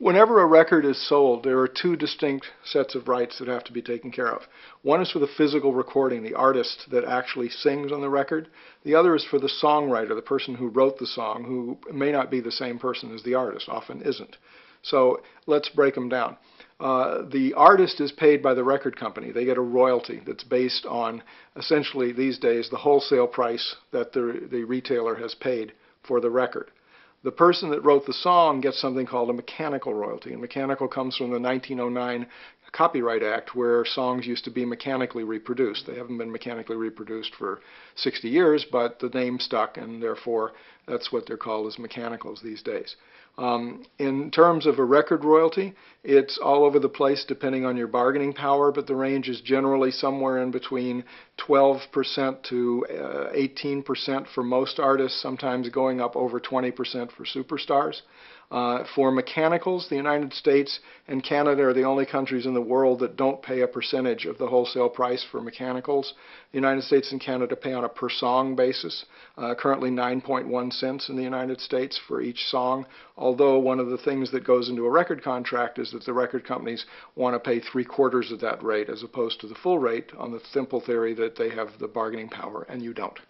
Whenever a record is sold, there are two distinct sets of rights that have to be taken care of. One is for the physical recording, the artist that actually sings on the record. The other is for the songwriter, the person who wrote the song, who may not be the same person as the artist, often isn't. So let's break them down. The artist is paid by the record company. They get a royalty that's based on, essentially these days, the wholesale price that the retailer has paid for the record. The person that wrote the song gets something called a mechanical royalty, and mechanical comes from the 1909 Copyright Act, where songs used to be mechanically reproduced. They haven't been mechanically reproduced for 60 years, but the name stuck, and therefore that's what they're called as mechanicals these days. In terms of a record royalty, it's all over the place depending on your bargaining power, but the range is generally somewhere in between 12% to 18% for most artists, sometimes going up over 20% for superstars. For mechanicals, the United States and Canada are the only countries in the world that don't pay a percentage of the wholesale price for mechanicals. The United States and Canada pay on a per song basis, currently 9.1 cents in the United States for each song, although one of the things that goes into a record contract is that the record companies want to pay 3/4 of that rate as opposed to the full rate, on the simple theory that they have the bargaining power and you don't.